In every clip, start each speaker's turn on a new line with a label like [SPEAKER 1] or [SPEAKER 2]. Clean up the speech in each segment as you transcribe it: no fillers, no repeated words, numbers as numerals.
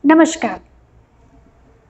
[SPEAKER 1] नमस्कार।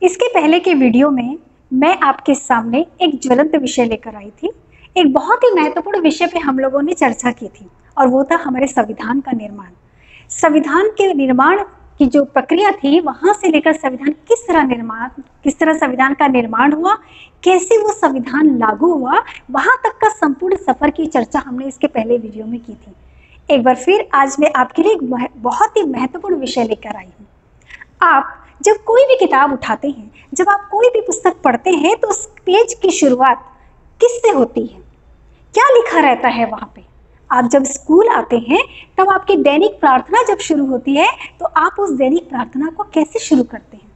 [SPEAKER 1] इसके पहले के वीडियो में मैं आपके सामने एक ज्वलंत विषय लेकर आई थी। एक बहुत ही महत्वपूर्ण विषय पे हम लोगों ने चर्चा की थी और वो था हमारे संविधान का निर्माण। संविधान के निर्माण की जो प्रक्रिया थी, वहां से लेकर संविधान किस तरह संविधान का निर्माण हुआ, कैसे वो संविधान लागू हुआ, वहां तक का संपूर्ण सफर की चर्चा हमने इसके पहले वीडियो में की थी। एक बार फिर आज मैं आपके लिए एक बहुत ही महत्वपूर्ण विषय लेकर आई हूँ। आप जब कोई भी किताब उठाते हैं, जब आप कोई भी पुस्तक पढ़ते हैं, तो उस पेज की शुरुआत किससे होती है? क्या लिखा रहता है वहां पे? आप जब स्कूल आते हैं तब आपकी दैनिक प्रार्थना जब शुरू होती है, तो आप उस दैनिक प्रार्थना को कैसे शुरू करते हैं?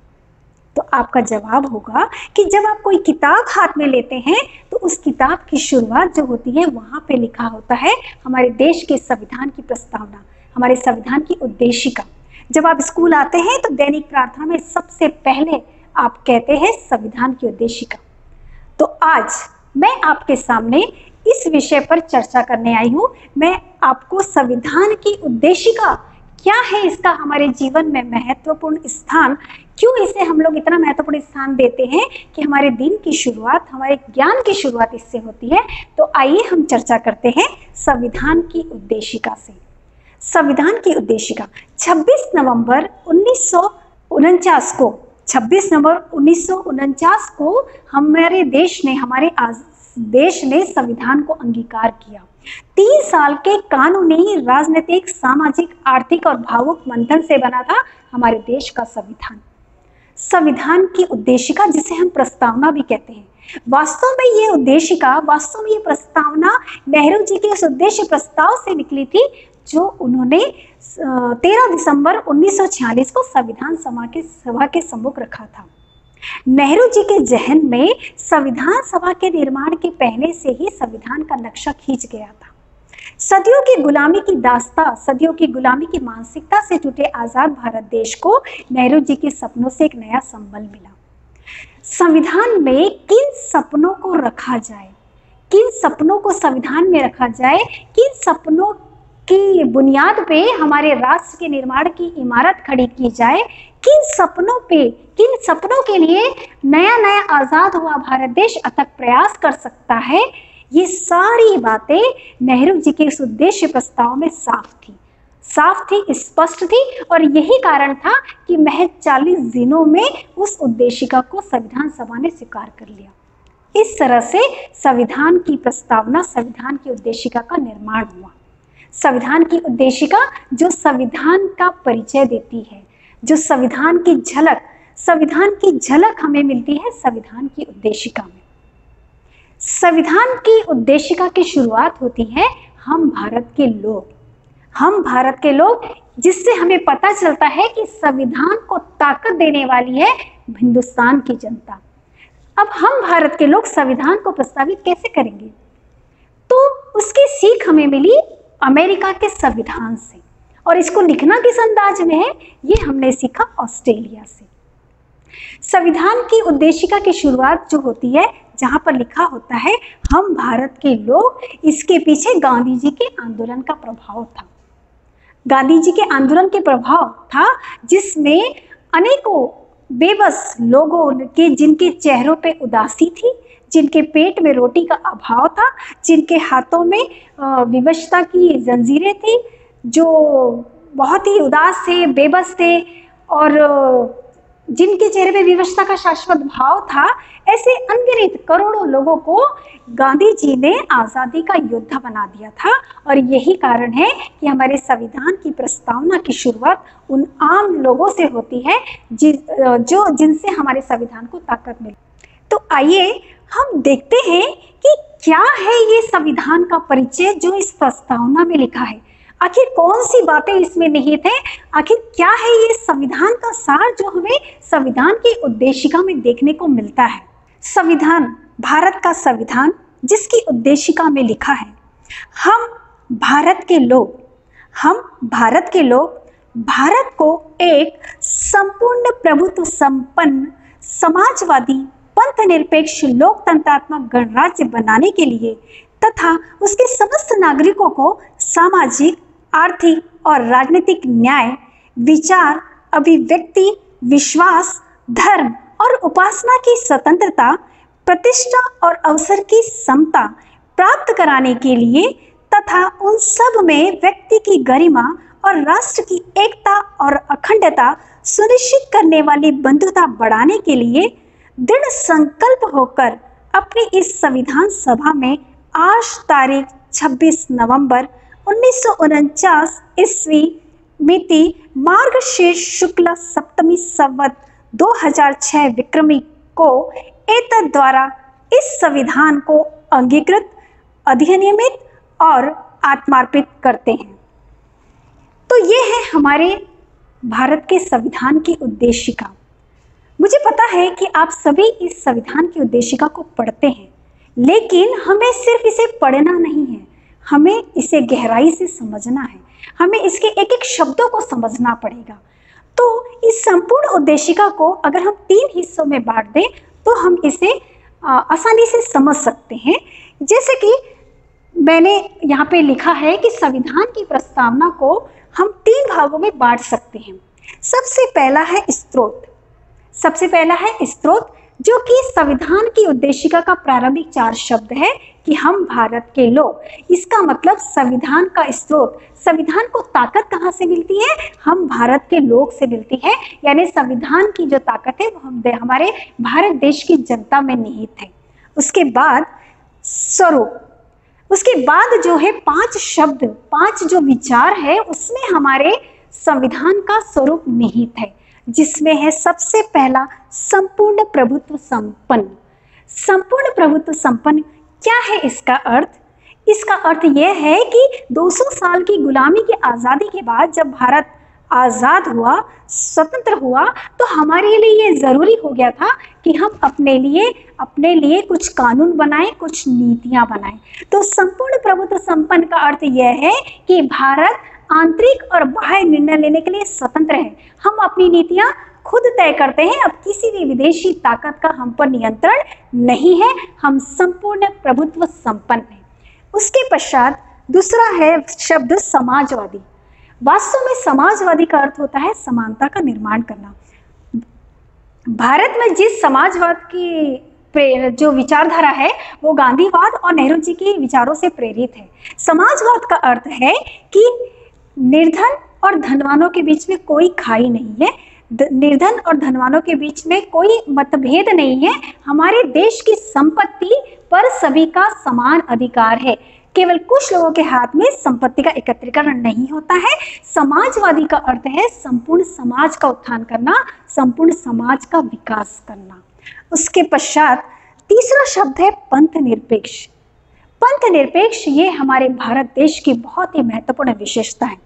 [SPEAKER 1] तो आपका जवाब होगा कि जब आप कोई किताब हाथ में लेते हैं तो उस किताब की शुरुआत जो होती है, वहां पे लिखा होता है हमारे देश के संविधान की प्रस्तावना, हमारे संविधान की उद्देशिका। जब आप स्कूल आते हैं तो दैनिक प्रार्थना में सबसे पहले आप कहते हैं संविधान की उद्देशिका। तो आज मैं आपके सामने इस विषय पर चर्चा करने आई हूँ। मैं आपको संविधान की उद्देशिका क्या है, इसका हमारे जीवन में महत्वपूर्ण स्थान, क्यों इसे हम लोग इतना महत्वपूर्ण स्थान देते हैं कि हमारे दिन की शुरुआत, हमारे ज्ञान की शुरुआत इससे होती है। तो आइए हम चर्चा करते हैं संविधान की उद्देशिका से। संविधान की उद्देशिका 26 नवंबर 1949 को हमारे देश ने संविधान को अंगीकार किया। 3 साल के कानूनी, राजनीतिक, सामाजिक, आर्थिक और भावुक मंथन से बना था हमारे देश का संविधान। संविधान की उद्देशिका, जिसे हम प्रस्तावना भी कहते हैं, वास्तव में ये प्रस्तावना नेहरू जी के उस उद्देश्य प्रस्ताव से निकली थी जो उन्होंने 13 दिसंबर 1946 को संविधान सभा के सम्मुख रखा था। नेहरू जी के जहन में संविधान सभा के निर्माण के पहले से ही संविधान का नक्शा खींच गया था। सदियों की गुलामी की मानसिकता से टूटे आजाद भारत देश को नेहरू जी के सपनों से एक नया संबल मिला। संविधान में किन सपनों को रखा जाए, किन सपनों को संविधान में रखा जाए, किन सपनों की बुनियाद पे हमारे राष्ट्र के निर्माण की इमारत खड़ी की जाए, किन सपनों के लिए नया आजाद हुआ भारत देश अथक प्रयास कर सकता है, ये सारी बातें नेहरू जी के इस उद्देश्य प्रस्ताव में साफ थी, स्पष्ट थी। और यही कारण था कि महज 40 दिनों में उस उद्देशिका को संविधान सभा ने स्वीकार कर लिया। इस तरह से संविधान की प्रस्तावना, संविधान की उद्देशिका का निर्माण हुआ। संविधान की उद्देशिका जो संविधान का परिचय देती है, जो संविधान की झलक हमें मिलती है संविधान की उद्देशिका में। संविधान की उद्देशिका की शुरुआत होती है हम भारत के लोग, जिससे हमें पता चलता है कि संविधान को ताकत देने वाली है हिंदुस्तान की जनता। अब हम भारत के लोग संविधान को प्रस्तावित कैसे करेंगे? तो उसकी सीख हमें मिली अमेरिका के संविधान से, और इसको लिखना किस अंदाज में है, ये हमने सीखा ऑस्ट्रेलिया से। संविधान की उद्देशिका की शुरुआत जो होती है, जहां पर लिखा होता है हम भारत के लोग, इसके पीछे गांधी जी के आंदोलन का प्रभाव था। गांधी जी के आंदोलन के प्रभाव था, जिसमें अनेकों बेबस लोगों के, जिनके चेहरों पे उदासी थी, जिनके पेट में रोटी का अभाव था, जिनके हाथों में विवशता की जंजीरें थी, जो बहुत ही उदास थे, बेबस थे, और जिनके चेहरे पे विवशता का शाश्वत भाव था, ऐसे अनगिनत करोड़ों लोगों को गांधी जी ने आज़ादी का योद्धा बना दिया था। और यही कारण है कि हमारे संविधान की प्रस्तावना की शुरुआत उन आम लोगों से होती है जिनसे हमारे संविधान को ताकत मिली। तो आइए हम देखते हैं कि क्या है ये संविधान का परिचय जो इस प्रस्तावना में लिखा है। आखिर कौन सी बातें इसमें निहित है, आखिर क्या है ये संविधान का सार जो हमें संविधान की उद्देशिका में देखने को मिलता है। संविधान, भारत का संविधान, जिसकी उद्देशिका में लिखा है हम भारत के लोग भारत को एक संपूर्ण प्रभुत्व संपन्न समाजवादी पंथ निरपेक्ष लोकतंत्रात्मक गणराज्य बनाने के लिए तथा उसके समस्त नागरिकों को सामाजिक, आर्थिक और राजनीतिक न्याय, विचार, अभिव्यक्ति विश्वास, धर्म और उपासना की स्वतंत्रता, प्रतिष्ठा और अवसर की समता प्राप्त कराने के लिए तथा उन सब में व्यक्ति की गरिमा और राष्ट्र की एकता और अखंडता सुनिश्चित करने वाली बंधुता बढ़ाने के लिए दृढ़ संकल्प होकर अपनी इस संविधान सभा में आज तारीख 26 नवंबर 1949 ईस्वी मिति मार्गशीर्ष शुक्ल सप्तमी संवत 2006 विक्रमी को एतद द्वारा इस संविधान को अंगीकृत, अधिनियमित और आत्मार्पित करते हैं। तो ये है हमारे भारत के संविधान की उद्देशिका। मुझे पता है कि आप सभी इस संविधान की उद्देशिका को पढ़ते हैं, लेकिन हमें सिर्फ इसे पढ़ना नहीं है, हमें इसे गहराई से समझना है, हमें इसके एक एक शब्दों को समझना पड़ेगा। तो इस संपूर्ण उद्देशिका को अगर हम 3 हिस्सों में बांट दें तो हम इसे आसानी से समझ सकते हैं। जैसे कि मैंने यहाँ पे लिखा है कि संविधान की प्रस्तावना को हम 3 भागों में बांट सकते हैं। सबसे पहला है स्रोत। जो कि संविधान की उद्देशिका का प्रारंभिक 4 शब्द है कि हम भारत के लोग। इसका मतलब संविधान का स्रोत, संविधान को ताकत कहाँ से मिलती है? हम भारत के लोग से मिलती है। यानी संविधान की जो ताकत है वो हमारे भारत देश की जनता में निहित है। उसके बाद स्वरूप, उसके बाद जो है 5 शब्द, 5 जो विचार है उसमें हमारे संविधान का स्वरूप निहित है, जिसमें है सबसे पहला संपूर्ण प्रभुत्व संपन्न। संपूर्ण प्रभुत्व संपन्न क्या है इसका अर्थ? इसका अर्थ यह है कि 200 साल की गुलामी की आज़ादी के बाद जब भारत आज़ाद हुआ, स्वतंत्र हुआ, तो हमारे लिए ये ज़रूरी हो गया था कि हम अपने लिए कुछ कानून बनाएं, कुछ नीतियां बनाएं। तो संपूर्ण प्रभुत्व संपन्न का अर्थ यह है कि भारत आंतरिक और बाह्य निर्णय लेने के लिए स्वतंत्र है। हम अपनी नीतियां खुद तय करते हैं। अब किसी भी विदेशी ताकत का हम पर नियंत्रण नहीं है। हम संपूर्ण प्रभुत्व संपन्न हैं। उसके पश्चात दूसरा है शब्द समाजवादी। वास्तव में समाजवादी का अर्थ होता है समानता का निर्माण करना। भारत में जिस समाजवाद की जो विचारधारा है वो गांधीवाद और नेहरू जी के विचारों से प्रेरित है। समाजवाद का अर्थ है कि निर्धन और धनवानों के बीच में कोई खाई नहीं है, निर्धन और धनवानों के बीच में कोई मतभेद नहीं है। हमारे देश की संपत्ति पर सभी का समान अधिकार है। केवल कुछ लोगों के हाथ में संपत्ति का एकत्रीकरण नहीं होता है। समाजवादी का अर्थ है संपूर्ण समाज का उत्थान करना, संपूर्ण समाज का विकास करना। उसके पश्चात तीसरा शब्द है पंथ निरपेक्ष। पंथ निरपेक्ष ये हमारे भारत देश की बहुत ही महत्वपूर्ण विशेषता है,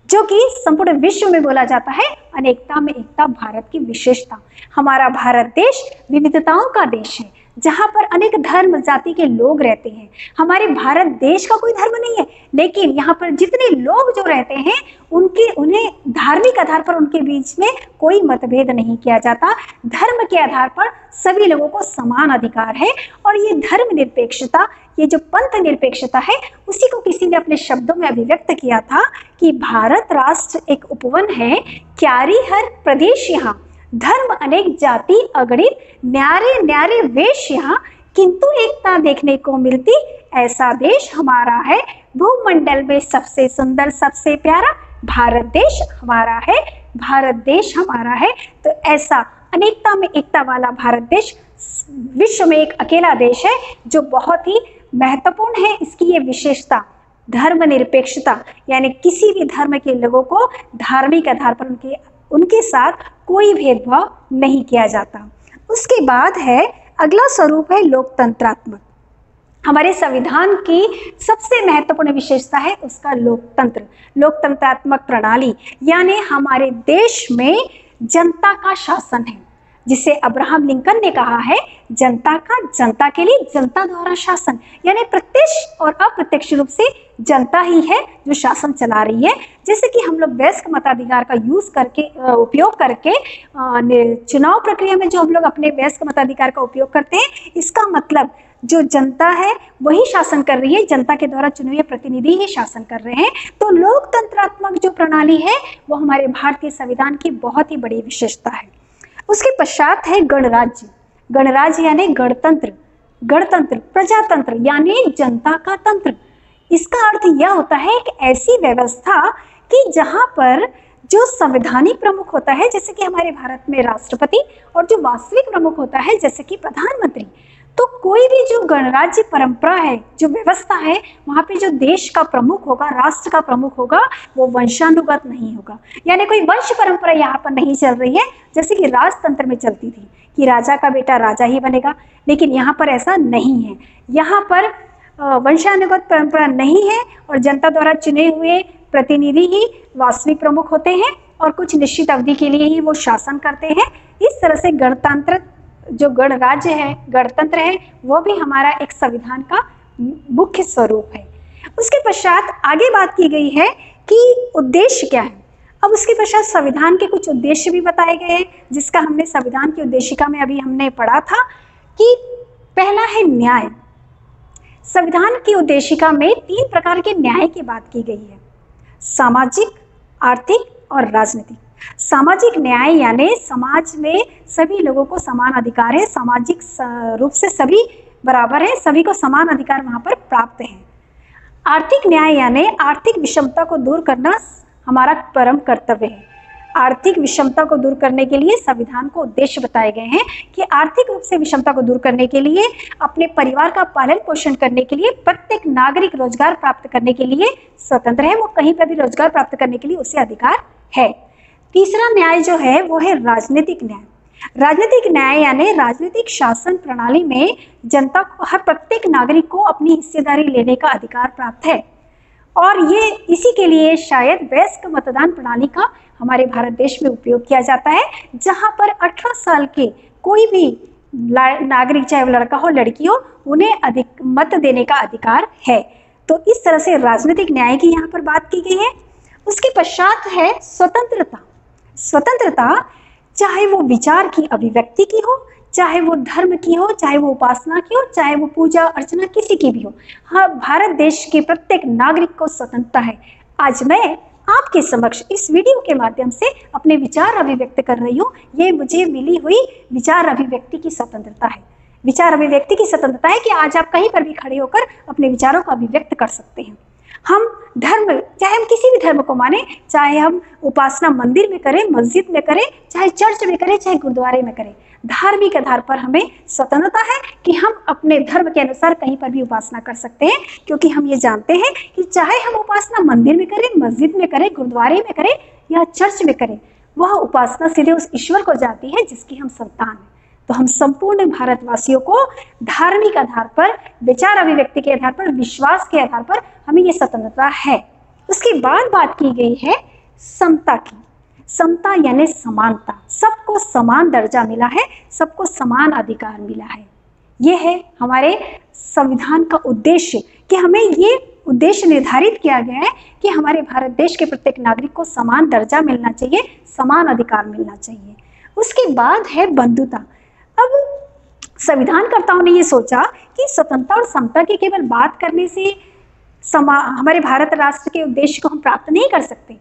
[SPEAKER 1] जो कि संपूर्ण विश्व में बोला जाता है अनेकता में एकता भारत की विशेषता। हमारा भारत देश विविधताओं का देश है, जहाँ पर अनेक धर्म जाति के लोग रहते हैं। हमारे भारत देश का कोई धर्म नहीं है, लेकिन यहाँ पर जितने लोग जो रहते हैं उन्हें धार्मिक आधार पर उनके बीच में कोई मतभेद नहीं किया जाता। धर्म के आधार पर सभी लोगों को समान अधिकार है। और ये धर्म निरपेक्षता, ये जो पंथ निरपेक्षता है, उसी को किसी ने अपने शब्दों में अभिव्यक्त किया था कि भारत राष्ट्र एक उपवन है, क्यारी हर प्रदेश यहाँ, धर्म अनेक जाति अगणित, न्यारे न्यारे वेश यहाँ, किंतु एकता देखने को मिलती, ऐसा देश हमारा है। भूमंडल में सबसे सुंदर सबसे प्यारा भारत देश हमारा है, भारत देश हमारा है। तो ऐसा अनेकता में एकता वाला भारत देश विश्व में एक अकेला देश है जो बहुत ही महत्वपूर्ण है। इसकी ये विशेषता धर्म निरपेक्षता, यानी किसी भी धर्म के लोगों को धार्मिक आधार पर उनके साथ कोई भेदभाव नहीं किया जाता। उसके बाद है अगला स्वरूप है लोकतंत्रात्मक। हमारे संविधान की सबसे महत्वपूर्ण विशेषता है उसका लोकतंत्र, लोकतंत्रात्मक प्रणाली, यानी हमारे देश में जनता का शासन है, जिसे अब्राहम लिंकन ने कहा है जनता का, जनता के लिए, जनता द्वारा शासन। यानी प्रत्यक्ष और अप्रत्यक्ष रूप से जनता ही है जो शासन चला रही है। जैसे कि हम लोग वयस्क मताधिकार का उपयोग करके चुनाव प्रक्रिया में जो हम लोग अपने वयस्क मताधिकार का उपयोग करते हैं, इसका मतलब जो जनता है वही शासन कर रही है, जनता के द्वारा चुने हुए प्रतिनिधि ही शासन कर रहे हैं। तो लोकतंत्रात्मक जो प्रणाली है वो हमारे भारतीय संविधान की बहुत ही बड़ी विशेषता है। उसके पश्चात है गणराज्य। गणराज्य यानी गणतंत्र, गणतंत्र प्रजातंत्र यानी जनता का तंत्र। इसका अर्थ यह होता है कि ऐसी व्यवस्था कि जहां पर जो संवैधानिक प्रमुख होता है जैसे कि हमारे भारत में राष्ट्रपति, और जो वास्तविक प्रमुख होता है जैसे कि प्रधानमंत्री। तो कोई भी जो गणराज्य परंपरा है, जो व्यवस्था है, वहां पे जो देश का प्रमुख होगा, राष्ट्र का प्रमुख होगा, वो वंशानुगत नहीं होगा। यानी कोई वंश परंपरा यहाँ पर नहीं चल रही है जैसे कि राजतंत्र में चलती थी कि राजा का बेटा राजा ही बनेगा, लेकिन यहाँ पर ऐसा नहीं है। यहाँ पर वंशानुगत परंपरा नहीं है और जनता द्वारा चुने हुए प्रतिनिधि ही वास्तविक प्रमुख होते हैं और कुछ निश्चित अवधि के लिए ही वो शासन करते हैं। इस तरह से गणतंत्र, जो गणराज्य है, गणतंत्र है, वो भी हमारा एक संविधान का मुख्य स्वरूप है। उसके पश्चात आगे बात की गई है कि उद्देश्य क्या है। अब उसके पश्चात संविधान के कुछ उद्देश्य भी बताए गए हैं, जिसका हमने संविधान की उद्देशिका में अभी हमने पढ़ा था कि पहला है न्याय। संविधान की उद्देशिका में 3 प्रकार के न्याय की बात की गई है, सामाजिक, आर्थिक और राजनीतिक। सामाजिक न्याय यानी समाज में सभी लोगों को समान अधिकार है, सामाजिक रूप से सभी बराबर है, सभी को समान अधिकार वहां पर प्राप्त है। आर्थिक न्याय यानी आर्थिक विषमता को दूर करना हमारा परम कर्तव्य है। आर्थिक विषमता को दूर करने के लिए संविधान को उद्देश्य बताए गए हैं कि आर्थिक रूप से विषमता को दूर करने के लिए, अपने परिवार का पालन पोषण करने के लिए, प्रत्येक नागरिक रोजगार प्राप्त करने के लिए स्वतंत्र है, वो कहीं पर भी रोजगार प्राप्त करने के लिए उसे अधिकार है। तीसरा न्याय जो है वो है राजनीतिक न्याय। राजनीतिक न्याय यानी राजनीतिक शासन प्रणाली में जनता को, हर प्रत्येक नागरिक को अपनी हिस्सेदारी लेने का अधिकार प्राप्त है। और ये इसी के लिए शायद वयस्क मतदान प्रणाली का हमारे भारत देश में उपयोग किया जाता है, जहां पर 18 साल के कोई भी नागरिक, चाहे वो लड़का हो लड़की हो, उन्हें अधिक मत देने का अधिकार है। तो इस तरह से राजनीतिक न्याय की यहाँ पर बात की गई है। उसके पश्चात है स्वतंत्रता। स्वतंत्रता चाहे वो विचार की अभिव्यक्ति की हो, चाहे वो धर्म की हो, चाहे वो उपासना की हो, चाहे वो पूजा अर्चना किसी की भी हो, हाँ, भारत देश के प्रत्येक नागरिक को स्वतंत्रता है। आज मैं आपके समक्ष इस वीडियो के माध्यम से अपने विचार अभिव्यक्त कर रही हूँ। ये मुझे मिली हुई विचार अभिव्यक्ति की स्वतंत्रता है। विचार अभिव्यक्ति की स्वतंत्रता है कि आज आप कहीं पर भी खड़े होकर अपने विचारों को अभिव्यक्त कर सकते हैं। हम धर्म, चाहे हम किसी भी धर्म को माने, चाहे हम उपासना मंदिर में करें, मस्जिद में करें, चाहे चर्च में करें, चाहे गुरुद्वारे में करें, धार्मिक आधार पर हमें स्वतंत्रता है कि हम अपने धर्म के अनुसार कहीं पर भी उपासना कर सकते हैं। क्योंकि हम ये जानते हैं कि चाहे हम उपासना मंदिर में करें, मस्जिद में करें, गुरुद्वारे में करें या चर्च में करें, वह उपासना सीधे उस ईश्वर को जाती है जिसकी हम संतान हैं। तो हम संपूर्ण भारतवासियों को धार्मिक आधार पर, विचार अभिव्यक्ति के आधार पर, विश्वास के आधार पर हमें ये स्वतंत्रता है। उसके बाद बात की गई है समता की। समता यानी समानता, सबको समान दर्जा मिला है, सबको समान अधिकार मिला है। ये है हमारे संविधान का उद्देश्य कि हमें ये उद्देश्य निर्धारित किया गया है कि हमारे भारत देश के प्रत्येक नागरिक को समान दर्जा मिलना चाहिए, समान अधिकार मिलना चाहिए। उसके बाद है बंधुता। अब संविधानकर्ताओं ने ये सोचा कि स्वतंत्रता और समता की केवल बात करने से हमारे भारत राष्ट्र के उद्देश्य को हम प्राप्त नहीं कर सकते।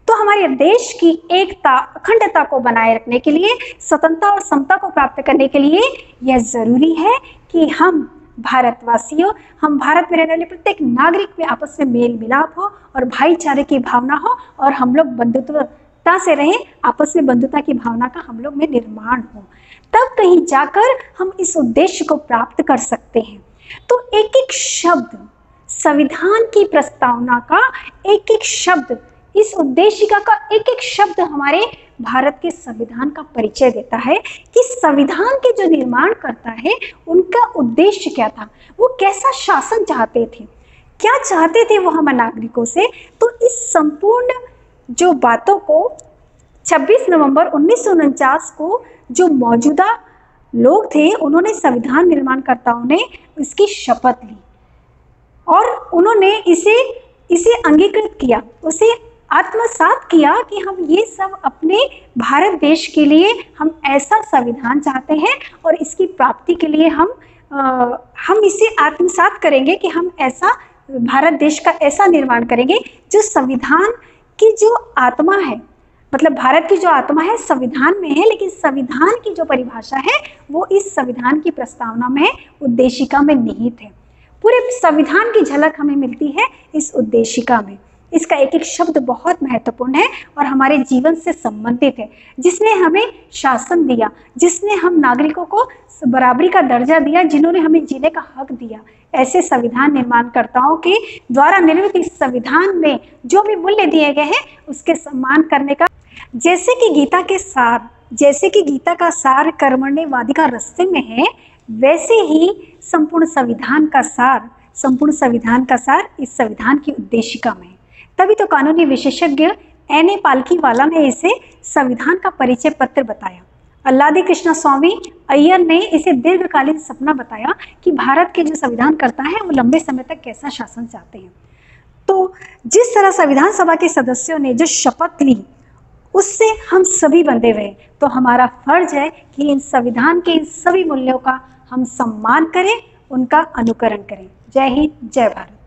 [SPEAKER 1] तो हमारे देश की एकता, अखंडता को बनाए रखने के लिए, स्वतंत्रता और समता को प्राप्त करने के लिए यह जरूरी है कि हम भारतवासियों, हम भारत में रहने वाले प्रत्येक नागरिक में आपस में मेल मिलाप हो और भाईचारे की भावना हो और हम लोग बंधुत्वता से रहें, आपस में बंधुता की भावना का हम लोग में निर्माण हो। तब कहीं जाकर हम इस उद्देश्य को प्राप्त कर सकते हैं। तो एक एक शब्द संविधान की प्रस्तावना का, एक एक शब्द इस उद्देशिका का, एक एक शब्द हमारे भारत के संविधान का परिचय देता है कि संविधान के जो निर्माण करता है उनका उद्देश्य क्या था, वो कैसा शासन चाहते थे, क्या चाहते थे वो हम नागरिकों से। तो इस संपूर्ण जो बातों को 26 नवंबर 1949 को जो मौजूदा लोग थे, उन्होंने संविधान निर्माणकर्ताओं ने इसकी शपथ ली और उन्होंने इसे अंगीकृत किया, उसे आत्मसात किया कि हम ये सब अपने भारत देश के लिए हम ऐसा संविधान चाहते हैं और इसकी प्राप्ति के लिए हम इसे आत्मसात करेंगे कि हम ऐसा भारत देश का ऐसा निर्माण करेंगे जो संविधान की जो आत्मा है, मतलब भारत की जो आत्मा है संविधान में है, लेकिन संविधान की जो परिभाषा है वो इस संविधान की प्रस्तावना में, उद्देशिका में निहित है। पूरे संविधान की झलक हमें मिलती है इस उद्देशिका में। इसका एक एक शब्द बहुत महत्वपूर्ण है और हमारे जीवन से संबंधित है। जिसने हमें शासन दिया, जिसने हम नागरिकों को बराबरी का दर्जा दिया, जिन्होंने हमें जीने का हक दिया, ऐसे संविधान निर्माणकर्ताओं के द्वारा निर्मित इस संविधान में जो भी मूल्य दिए गए हैं उसके सम्मान करने का, जैसे कि गीता का सार कर्मण्येवाधिकार रस्ते में है, वैसे ही संपूर्ण संविधान का सार इस संविधान की उद्देशिका में। तभी तो कानूनी विशेषज्ञ N.A. पालकीवाला ने इसे संविधान का परिचय पत्र बताया। अल्लादी कृष्णा स्वामी अय्यर ने इसे दीर्घकालीन सपना बताया कि भारत के जो संविधान करता है वो लंबे समय तक कैसा शासन चाहते हैं। तो जिस तरह संविधान सभा के सदस्यों ने जो शपथ ली उससे हम सभी बंधे हुए, तो हमारा फर्ज है कि इन संविधान के इन सभी मूल्यों का हम सम्मान करें, उनका अनुकरण करें। जय हिंद, जय भारत।